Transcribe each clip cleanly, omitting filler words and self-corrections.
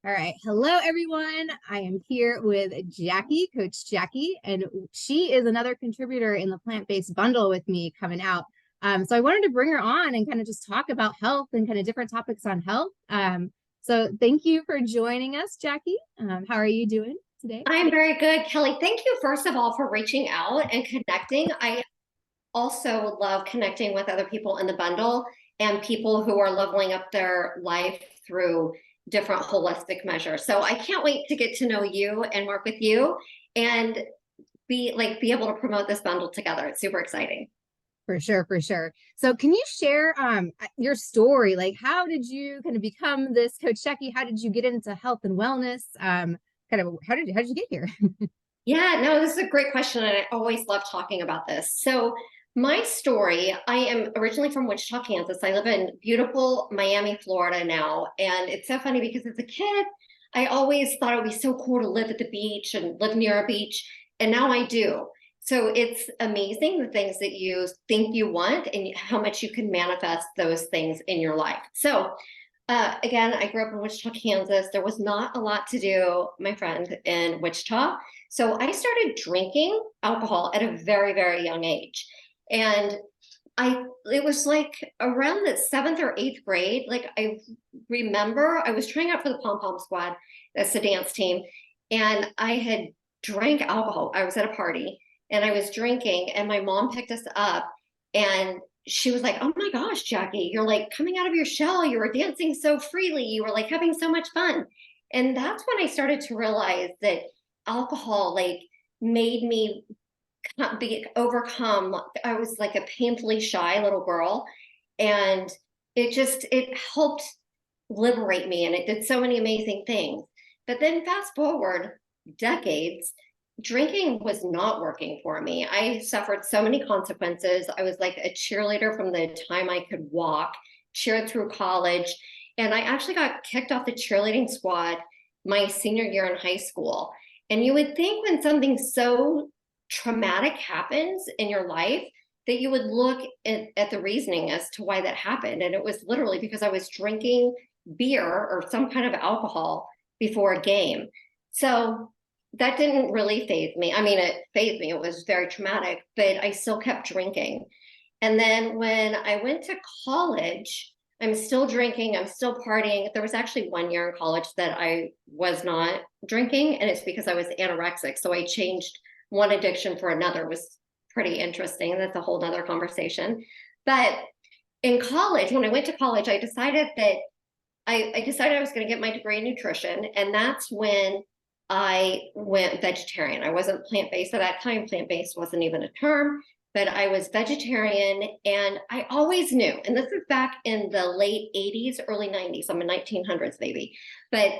All right. Hello, everyone. I am here with Jackie, Coach Jackie, and she is another contributor in the plant-based bundle with me coming out. So I wanted to bring her on and kind of just talk about health and kind of different topics on health. So thank you for joining us, Jackie. How are you doing today? I'm very good, Kelly. Thank you, first of all, for reaching out and connecting. I also love connecting with other people in the bundle and people who are leveling up their life through different holistic measures. So I can't wait to get to know you and work with you and be able to promote this bundle together. It's super exciting. For sure, for sure. So can you share your story? Like how did you kind of become this Coach Jackie? How did you get into health and wellness? Kind of how did you get here? Yeah, no, this is a great question. And I always love talking about this. So, my story, I am originally from Wichita, Kansas. I live in beautiful Miami, Florida now. And it's so funny because as a kid, I always thought it would be so cool to live at the beach and live near a beach. And now I do. So, it's amazing the things that you think you want and how much you can manifest those things in your life. So, again, I grew up in Wichita, Kansas. There was not a lot to do, my friend, in Wichita. So I started drinking alcohol at a very, very young age. And it was like around the seventh or eighth grade. Like I remember I was trying out for the Pom Pom Squad, that's the dance team. And I had drank alcohol. I was at a party and I was drinking, and my mom picked us up and she was like, "Oh my gosh, Jackie, you're like coming out of your shell. You were dancing so freely. You were like having so much fun." And that's when I started to realize that alcohol like made me be overcome. I was like a painfully shy little girl, and it helped liberate me, and it did so many amazing things. But then fast forward decades, drinking was not working for me. I suffered so many consequences. I was like a cheerleader from the time I could walk, cheered through college, and I actually got kicked off the cheerleading squad my senior year in high school. And you would think when something so traumatic happens in your life that you would look at the reasoning as to why that happened. And it was literally because I was drinking beer or some kind of alcohol before a game. So that didn't really faze me. I mean, it fazed me. It was very traumatic, but I still kept drinking. And then when I went to college, I'm still drinking, I'm still partying. There was actually one year in college that I was not drinking, and it's because I was anorexic. So I changed one addiction for another. It was pretty interesting. That's a whole nother conversation. But in college, when I went to college, I decided that I decided I was going to get my degree in nutrition. And that's when I went vegetarian. I wasn't plant-based at that time. Plant-based wasn't even a term, but I was vegetarian. And I always knew, and this is back in the late 80s, early 90s. I'm a 1900s baby. But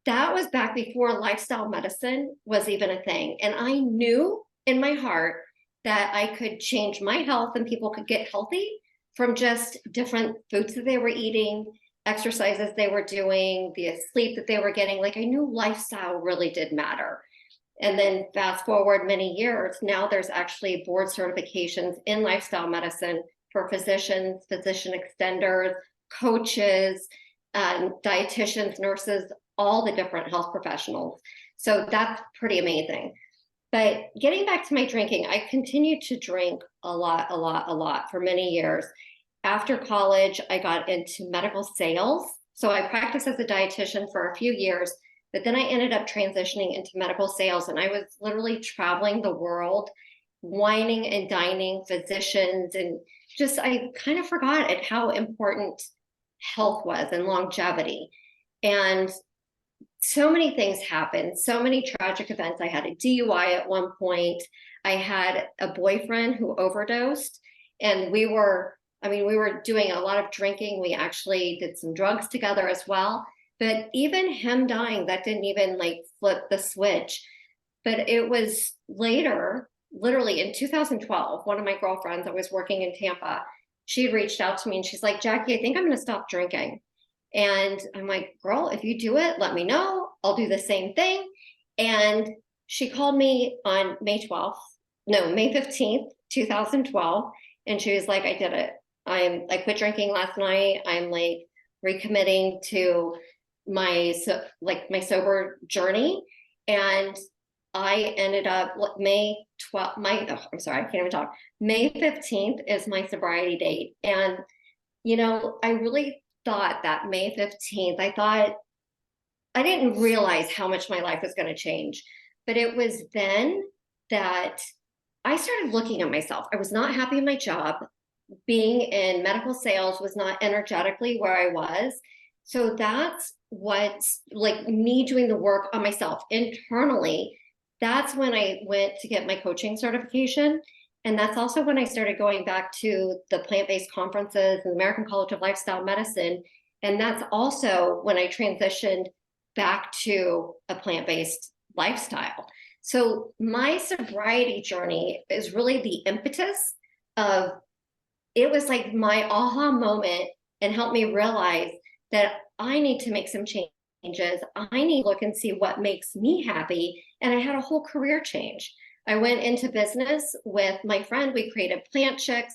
that was back before lifestyle medicine was even a thing. And I knew in my heart that I could change my health and people could get healthy from just different foods that they were eating, exercises they were doing, the sleep that they were getting. Like I knew lifestyle really did matter. And then fast forward many years, now there's actually board certifications in lifestyle medicine for physicians, physician extenders, coaches, dietitians, nurses, all the different health professionals. So that's pretty amazing. But getting back to my drinking, I continued to drink a lot for many years. After college, I got into medical sales. So I practiced as a dietitian for a few years, but then I ended up transitioning into medical sales. And I was literally traveling the world, wining and dining physicians. And just, I kind of forgot at how important health was and longevity. And so many things happened, so many tragic events. I had a DUI at one point. I had a boyfriend who overdosed, and we were doing a lot of drinking. We actually did some drugs together as well. But even him dying, that didn't even like flip the switch. But it was later, literally in 2012, one of my girlfriends, I was working in Tampa, she had reached out to me and she's like, "Jackie, I think I'm going to stop drinking." And I'm like, "Girl, if you do it, let me know. I'll do the same thing." And she called me on May 15th, 2012. And she was like, "I did it. I quit drinking last night. I'm like recommitting to my sober journey. And I ended up May 12th, I'm sorry, I can't even talk. May 15th is my sobriety date. And, I really thought that May 15th, I didn't realize how much my life was going to change. But it was then that I started looking at myself. I was not happy in my job. Being in medical sales was not energetically where I was. So that's what's like me doing the work on myself internally. That's when I went to get my coaching certification. And that's also when I started going back to the plant-based conferences and the American College of Lifestyle Medicine. And that's also when I transitioned back to a plant-based lifestyle. So my sobriety journey is really the impetus of, it was like my aha moment and helped me realize that I need to make some changes. I need to look and see what makes me happy. And I had a whole career change. I went into business with my friend. We created Plant Chicks,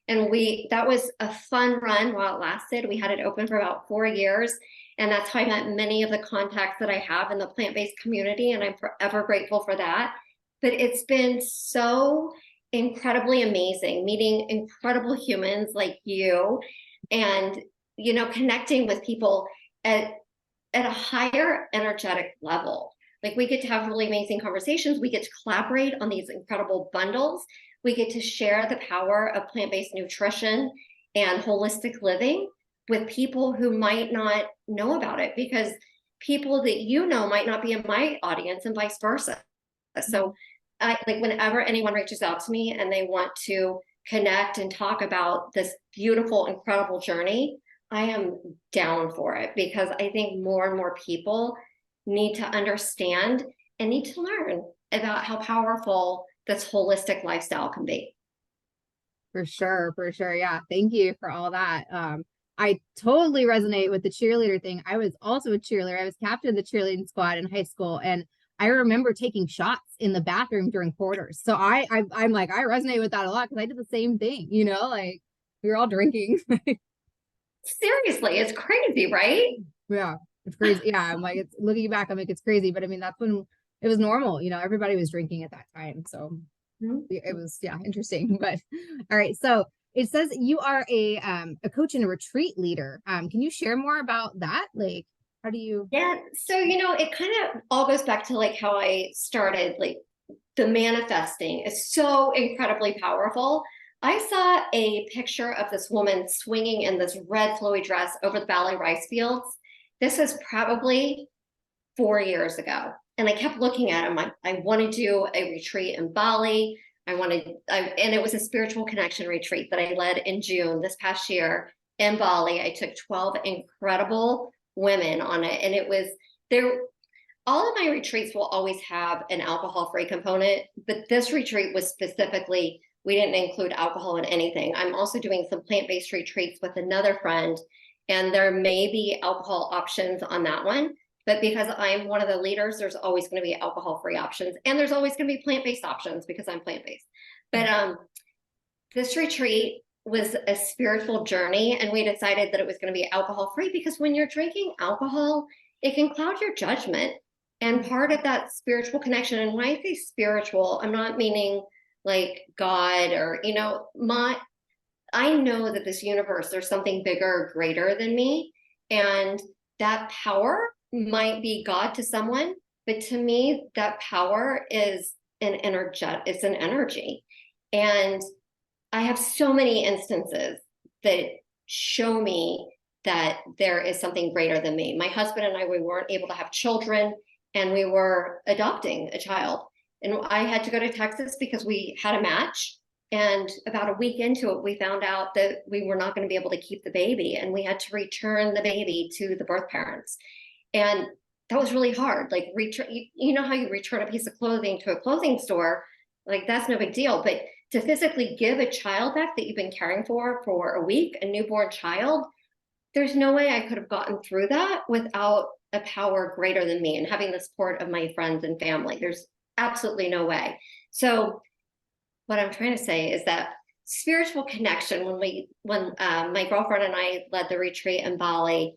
and that was a fun run while it lasted. We had it open for about 4 years. And that's how I met many of the contacts that I have in the plant-based community. And I'm forever grateful for that. But it's been so incredibly amazing meeting incredible humans like you, and connecting with people at a higher energetic level. Like, we get to have really amazing conversations. We get to collaborate on these incredible bundles. We get to share the power of plant-based nutrition and holistic living with people who might not know about it, because people that might not be in my audience, and vice versa. So whenever anyone reaches out to me and they want to connect and talk about this beautiful, incredible journey, I am down for it, because I think more and more people need to understand and need to learn about how powerful this holistic lifestyle can be. For sure. For sure. Yeah. Thank you for all that. I totally resonate with the cheerleader thing. I was also a cheerleader. I was captain of the cheerleading squad in high school, and I remember taking shots in the bathroom during quarters. So I'm like, I resonate with that a lot, because I did the same thing, like we were all drinking. Seriously, it's crazy, right? Yeah, it's crazy. Yeah, I'm like, it's looking back, I'm like, it's crazy. But I mean, that's when it was normal, everybody was drinking at that time. So it was, yeah, interesting. But all right. So it says you are a coach and a retreat leader. Can you share more about that? Like, how do you? Yeah. So, it kind of all goes back to like how I started, like the manifesting is so incredibly powerful. I saw a picture of this woman swinging in this red flowy dress over the Valley rice fields. This is probably 4 years ago. And I kept looking at him. I wanted to do a retreat in Bali. And it was a spiritual connection retreat that I led in June this past year in Bali. I took 12 incredible women on it. And it was there. All of my retreats will always have an alcohol-free component, but this retreat was specifically, we didn't include alcohol in anything. I'm also doing some plant-based retreats with another friend, and there may be alcohol options on that one. But because I'm one of the leaders, there's always going to be alcohol-free options, and there's always going to be plant-based options because I'm plant-based. But this retreat was a spiritual journey, and we decided that it was going to be alcohol-free, because when you're drinking alcohol, it can cloud your judgment. And part of that spiritual connection, and when I say spiritual, I'm not meaning like God or, I know that this universe, there's something bigger, greater than me. And that power might be God to someone, but to me, that power is it's an energy. And I have so many instances that show me that there is something greater than me. My husband and I, we weren't able to have children, and we were adopting a child. And I had to go to Texas because we had a match. And about a week into it, we found out that we were not going to be able to keep the baby, and we had to return the baby to the birth parents. And that was really hard. Like, you know how you return a piece of clothing to a clothing store, like that's no big deal. But to physically give a child back that you've been caring for a week, a newborn child, there's no way I could have gotten through that without a power greater than me and having the support of my friends and family. There's absolutely no way. So what I'm trying to say is that spiritual connection, when my girlfriend and I led the retreat in Bali,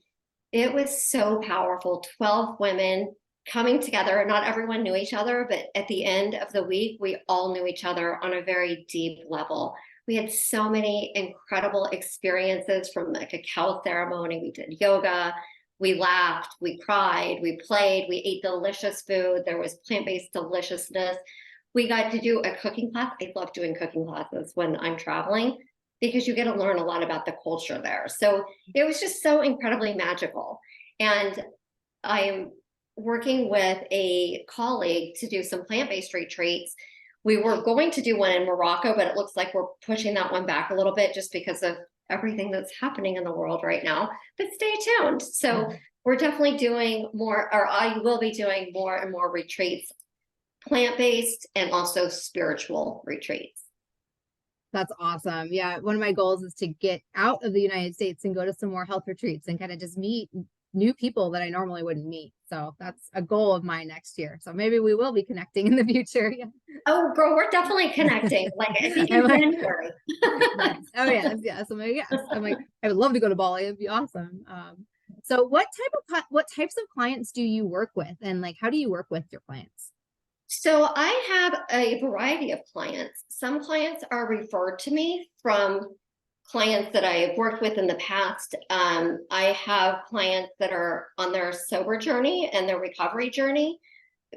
It was so powerful. 12 women coming together. Not everyone knew each other, but at the end of the week, we all knew each other on a very deep level. We had so many incredible experiences, from the cacao ceremony. We did yoga, we laughed, we cried, we played, we ate delicious food. There was plant-based deliciousness. We got to do a cooking class. I love doing cooking classes when I'm traveling because you get to learn a lot about the culture there. So it was just so incredibly magical. And I'm working with a colleague to do some plant-based retreats. We were going to do one in Morocco, but it looks like we're pushing that one back a little bit just because of everything that's happening in the world right now. But stay tuned. So we're definitely doing more, or I will be doing more and more retreats, plant-based and also spiritual retreats. That's awesome. Yeah, one of my goals is to get out of the United States and go to some more health retreats and kind of just meet new people that I normally wouldn't meet. So that's a goal of mine next year. So maybe we will be connecting in the future. Yeah. Oh, girl, we're definitely connecting. Like, I think in like, January. yes. Oh yes, yes. I'm like, yes. I'm like, I would love to go to Bali. It'd be awesome. So what types of clients do you work with, and like how do you work with your clients? So I have a variety of clients. Some clients are referred to me from clients that I've worked with in the past. I have clients that are on their sober journey and their recovery journey,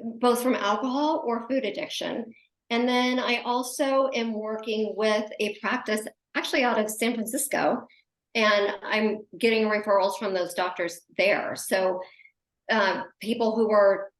both from alcohol or food addiction. And then I also am working with a practice actually out of San Francisco, and I'm getting referrals from those doctors there. So people who are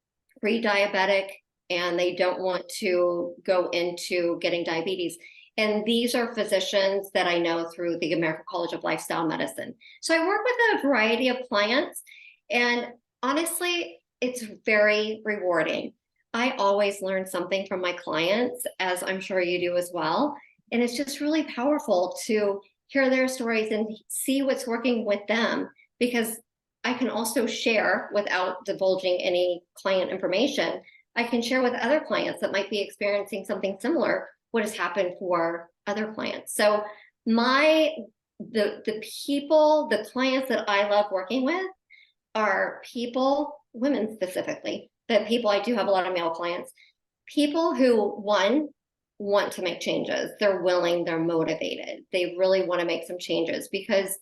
pre-diabetic and they don't want to go into getting diabetes. And these are physicians that I know through the American College of Lifestyle Medicine. So I work with a variety of clients, and honestly, it's very rewarding. I always learn something from my clients, as I'm sure you do as well. And it's just really powerful to hear their stories and see what's working with them, because I can also share, without divulging any client information, I can share with other clients that might be experiencing something similar what has happened for other clients. So the people, the clients that I love working with are people, women specifically, but people, I do have a lot of male clients, people who, one, want to make changes. They're willing, they're motivated. They really want to make some changes, because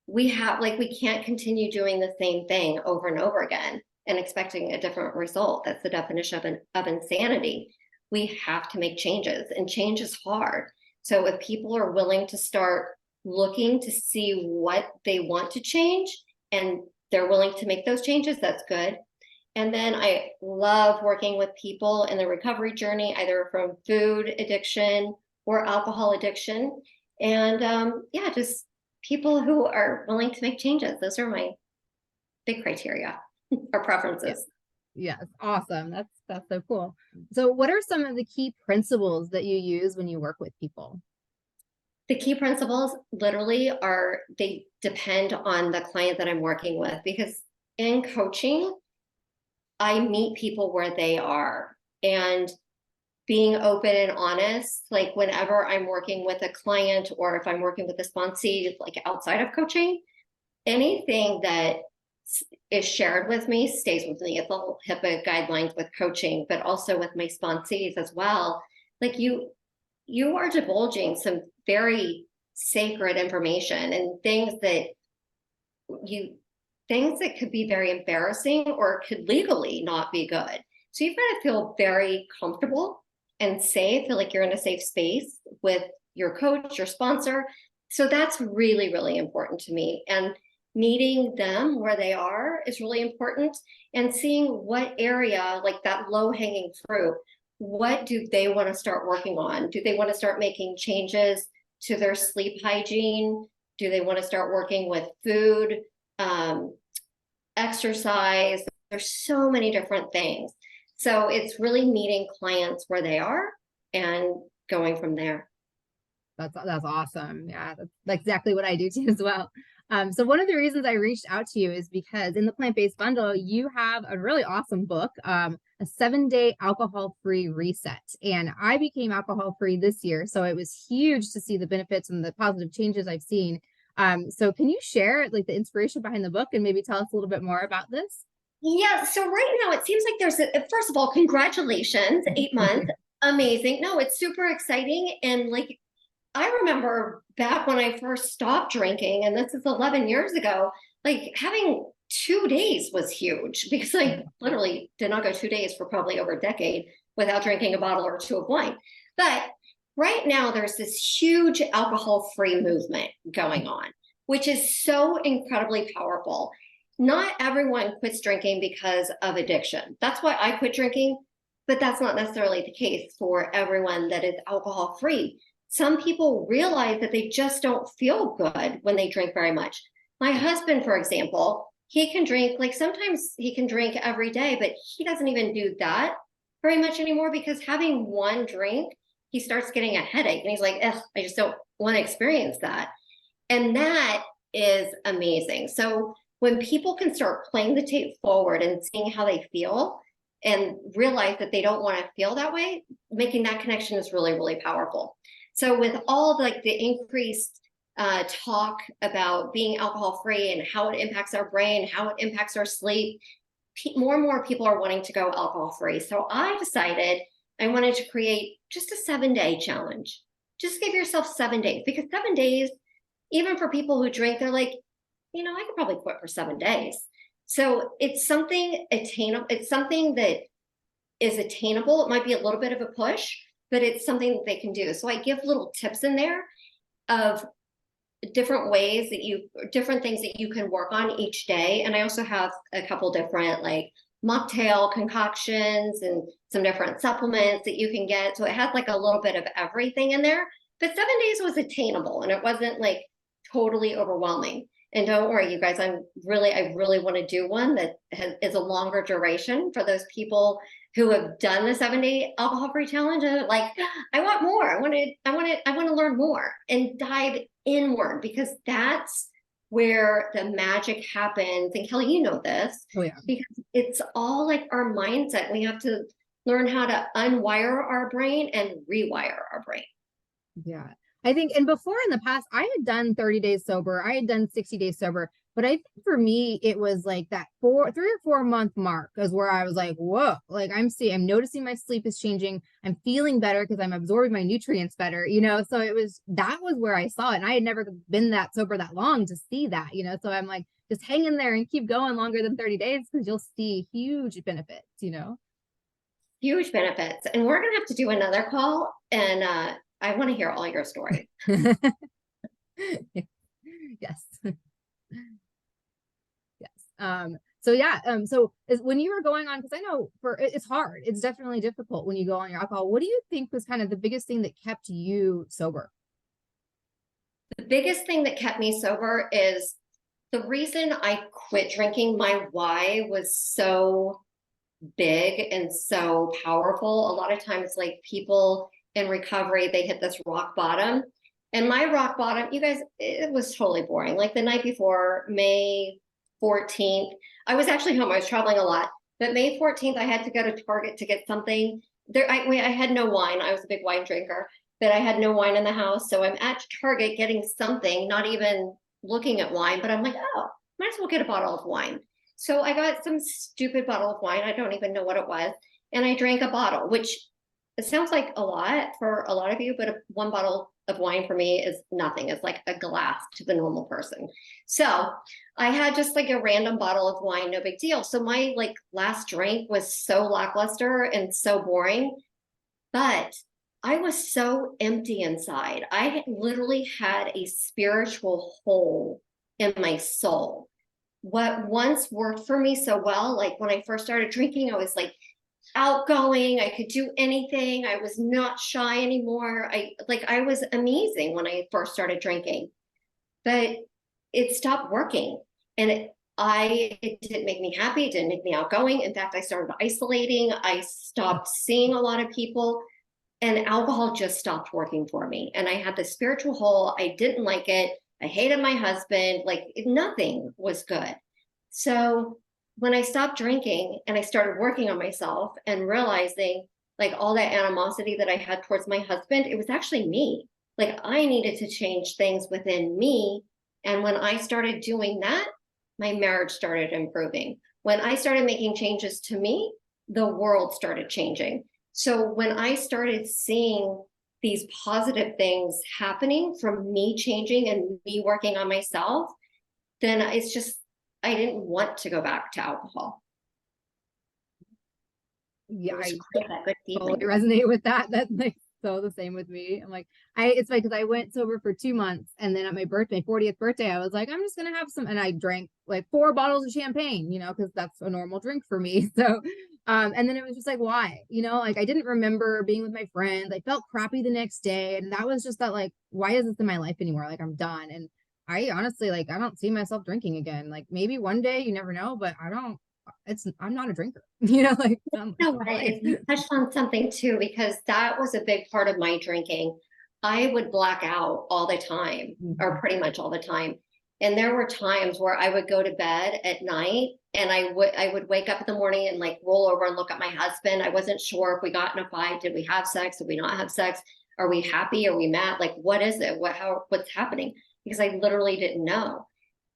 we can't continue doing the same thing over and over again and expecting a different result. That's the definition of insanity. We have to make changes, and change is hard. So if people are willing to start looking to see what they want to change and they're willing to make those changes, that's good. And then I love working with people in the recovery journey, either from food addiction or alcohol addiction. And yeah, just people who are willing to make changes. Those are my big criteria or preferences. Yes, awesome. That's so cool. So what are some of the key principles that you use when you work with people? The key principles literally are, they depend on the client that I'm working with, because in coaching, I meet people where they are, and being open and honest, like whenever I'm working with a client or if I'm working with a sponsee, like outside of coaching, anything that is shared with me stays with me. It's all HIPAA guidelines with coaching, but also with my sponsees as well. Like you are divulging some very sacred information and things that could be very embarrassing or could legally not be good. So you've got to feel very comfortable and safe, feel like you're in a safe space with your coach, your sponsor. So that's really, really important to me. And meeting them where they are is really important, and seeing what area, like that low-hanging fruit, what do they want to start working on? Do they want to start making changes to their sleep hygiene? Do they want to start working with food, exercise? There's so many different things. So it's really meeting clients where they are and going from there. That's awesome. Yeah, that's exactly what I do too as well. So one of the reasons I reached out to you is because in the plant-based bundle, you have a really awesome book, a 7-day alcohol-free reset. And I became alcohol-free this year, so it was huge to see the benefits and the positive changes I've seen. So can you share like the inspiration behind the book and maybe tell us a little bit more about this? Yeah, so right now it seems like first of all, congratulations, 8 months. Amazing. No, it's super exciting. And like, I remember back when I first stopped drinking, and this is 11 years ago, like having 2 days was huge because I literally did not go 2 days for probably over a decade without drinking a bottle or two of wine. But right now, there's this huge alcohol-free movement going on, which is so incredibly powerful. Not everyone quits drinking because of addiction. That's why I quit drinking, but that's not necessarily the case for everyone that is alcohol free. Some people realize that they just don't feel good when they drink very much. My husband, for example, he can drink, like sometimes he can drink every day, but he doesn't even do that very much anymore because having one drink, he starts getting a headache and he's like, ugh, I just don't want to experience that. And that is amazing. So when people can start playing the tape forward and seeing how they feel and realize that they don't want to feel that way, making that connection is really, really powerful. So with all like the increased talk about being alcohol free and how it impacts our brain, how it impacts our sleep, more and more people are wanting to go alcohol free. So I decided I wanted to create just a 7-day challenge. Just give yourself 7 days, because 7 days, even for people who drink, they're like, I could probably quit for 7 days. So it's something attainable. It's something that is attainable. It might be a little bit of a push, but it's something that they can do. So I give little tips in there of different things that you can work on each day. And I also have a couple different like mocktail concoctions and some different supplements that you can get. So it has like a little bit of everything in there, but 7 days was attainable and it wasn't like totally overwhelming. And don't worry, you guys, I really want to do one that is a longer duration for those people who have done the 7-day alcohol-free challenge and like, I want more. I want to learn more and dive inward, because that's where the magic happens. And Kelly, you know this, Oh yeah. because it's all like our mindset. We have to learn how to unwire our brain and rewire our brain. Yeah. I think, and before in the past, I had done 30 days sober. I had done 60 days sober. But I think for me, it was like that 3 or 4 month mark is where I was like, whoa, like I'm noticing my sleep is changing. I'm feeling better because I'm absorbing my nutrients better, So that was where I saw it. And I had never been that sober that long to see that, So I'm like, just hang in there and keep going longer than 30 days because you'll see huge benefits. Huge benefits. And we're going to have to do another call. And I want to hear all your stories. Yes. So yeah, when you were going on, because I know it's hard, it's definitely difficult when you go on your alcohol. What do you think was kind of the biggest thing that kept you sober? The biggest thing that kept me sober is the reason I quit drinking. My why was so big and so powerful. A lot of times, like people in recovery, they hit this rock bottom. And my rock bottom, you guys, it was totally boring. Like the night before, May 14th, I was actually home. I was traveling a lot. But May 14th, I had to go to Target to get something. I had no wine. I was a big wine drinker, but I had no wine in the house. So I'm at Target getting something, not even looking at wine, but I'm like, oh, might as well get a bottle of wine. So I got some stupid bottle of wine. I don't even know what it was. And I drank a bottle, which it sounds like a lot for a lot of you, but one bottle of wine for me is nothing. It's like a glass to the normal person. So I had just like a random bottle of wine, no big deal. So my like last drink was so lackluster and so boring, but I was so empty inside. I literally had a spiritual hole in my soul. What once worked for me so well, like when I first started drinking, I was like outgoing. I could do anything. I was not shy anymore. I was amazing when I first started drinking, but it stopped working. And it didn't make me happy. It didn't make me outgoing. In fact, I started isolating. I stopped seeing a lot of people, and alcohol just stopped working for me. And I had this spiritual hole. I didn't like it. I hated my husband. Like nothing was good. So when I stopped drinking and I started working on myself and realizing like all that animosity that I had towards my husband, it was actually me. Like I needed to change things within me And when I started doing that, my marriage started improving. When I started making changes to me, the world started changing. So when I started seeing these positive things happening from me changing and me working on myself, then it's just, I didn't want to go back to alcohol. Yeah, It was I great, that good totally feeling. resonate with that. That's like so the same with me. I'm like, it's like, because I went sober for 2 months, and then at my birthday, 40th birthday, I was like, I'm just gonna have some, and I drank like 4 bottles of champagne, because that's a normal drink for me. So, and then it was just like, why? Like I didn't remember being with my friends. I felt crappy the next day, and that was just that, like, why is this in my life anymore? Like I'm done. And I honestly, like, I don't see myself drinking again. Like maybe one day, you never know, but I don't. I'm not a drinker, like You know my what? life. You touched on something too, because that was a big part of my drinking. I would black out all the time, or Mhm. pretty much all the time. And there were times where I would go to bed at night and I would wake up in the morning and like roll over and look at my husband. I wasn't sure if we got in a fight. Did we have sex? Did we not have sex? Are we happy? Are we mad? Like, what is it? What's happening? Because I literally didn't know.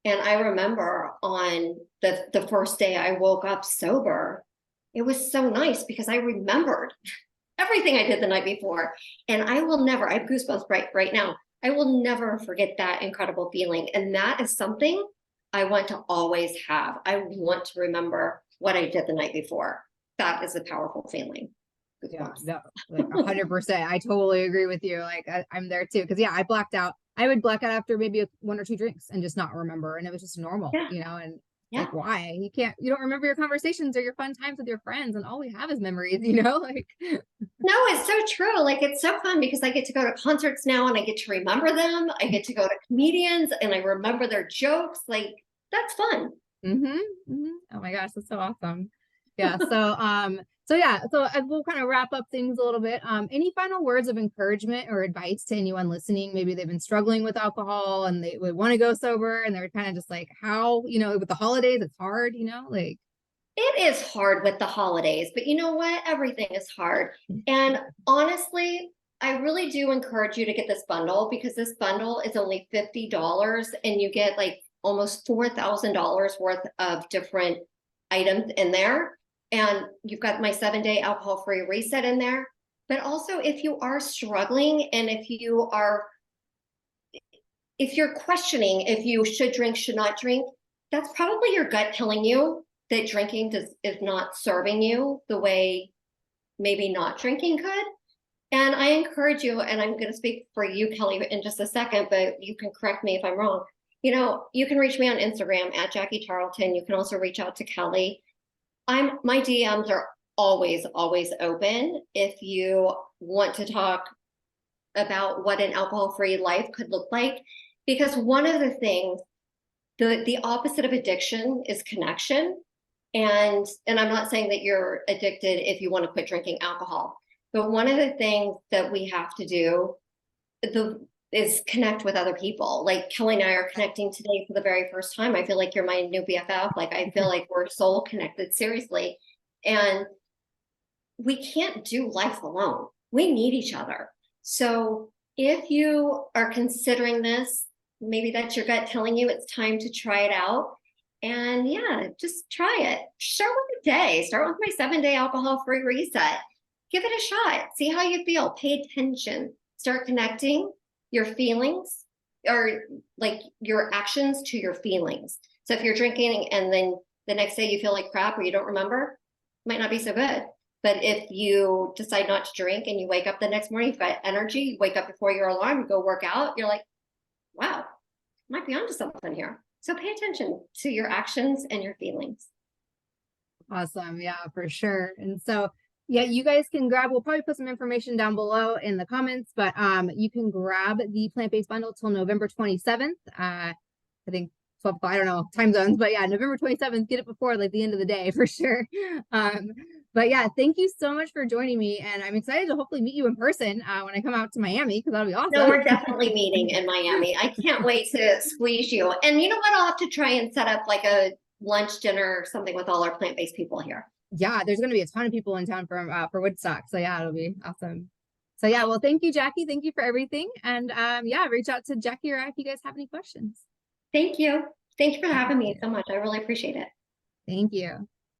And I remember on the first day I woke up sober, it was so nice because I remembered everything I did the night before. And I will never, I have goosebumps right now. I will never forget that incredible feeling. And that is something I want to always have. I want to remember what I did the night before. That is a powerful feeling. Yeah, Goosebumps. no, like 100%. I totally agree with you. Like I'm there too. Cause yeah, I blacked out. I would black out after maybe one or two drinks and just not remember. And it was just normal, Yeah. and like, Yeah. why? You don't remember your conversations or your fun times with your friends, and all we have is memories, like, No, it's so true. Like it's so fun because I get to go to concerts now and I get to remember them. I get to go to comedians and I remember their jokes. Like that's fun. Oh my gosh, that's so awesome. Yeah. So yeah, so we'll kind of wrap up things a little bit. Any final words of encouragement or advice to anyone listening? Maybe they've been struggling with alcohol and they would want to go sober, and they're kind of just like, how, with the holidays, it's hard, like. It is hard with the holidays, but you know what? Everything is hard. And honestly, I really do encourage you to get this bundle because this bundle is only $50 and you get like almost $4,000 worth of different items in there. And you've got my 7-day alcohol free reset in there. But also, if you are struggling and if you're questioning if you should drink, should not drink, that's probably your gut telling you that is not serving you the way maybe not drinking could. And I encourage you, and I'm going to speak for you, Kelly, in just a second, but you can correct me if I'm wrong. You can reach me on Instagram at Jacque Tarlton. You can also reach out to Kelly. My DMs are always, always open if you want to talk about what an alcohol-free life could look like. Because one of the things, the opposite of addiction is connection. And I'm not saying that you're addicted if you want to quit drinking alcohol, but one of the things that we have to do is connect with other people. Like Kelly and I are connecting today for the very first time. I feel like you're my new BFF. Like I feel like we're soul connected, seriously. And we can't do life alone. We need each other. So if you are considering this, maybe that's your gut telling you it's time to try it out. And yeah, just try it. Start with a day. Start with my 7-day alcohol free reset. Give it a shot. See how you feel. Pay attention. Start connecting your feelings or like your actions to your feelings. So if you're drinking and then the next day you feel like crap or you don't remember, might not be so good. But if you decide not to drink and you wake up the next morning, you've got energy, you wake up before your alarm, you go work out, you're like, wow, might be onto something here. So pay attention to your actions and your feelings. Awesome. Yeah, for sure. And so, yeah, you guys can we'll probably put some information down below in the comments, but you can grab the plant-based bundle till November 27th. I think 12, I don't know, time zones, but yeah, November 27th, get it before like the end of the day for sure. But yeah, thank you so much for joining me. And I'm excited to hopefully meet you in person when I come out to Miami, because that'll be No, awesome. we're definitely meeting in Miami. I can't wait to squeeze you. And you know what? I'll have to try and set up like a lunch, dinner, or something with all our plant-based people here. Yeah, there's going to be a ton of people in town for Woodstock. So yeah, it'll be awesome. So yeah, well, thank you, Jacque. Thank you for everything. And yeah, reach out to Jacque or if you guys have any questions. Thank you. Thank you for Thank having me you. so much. I really appreciate it. Thank you.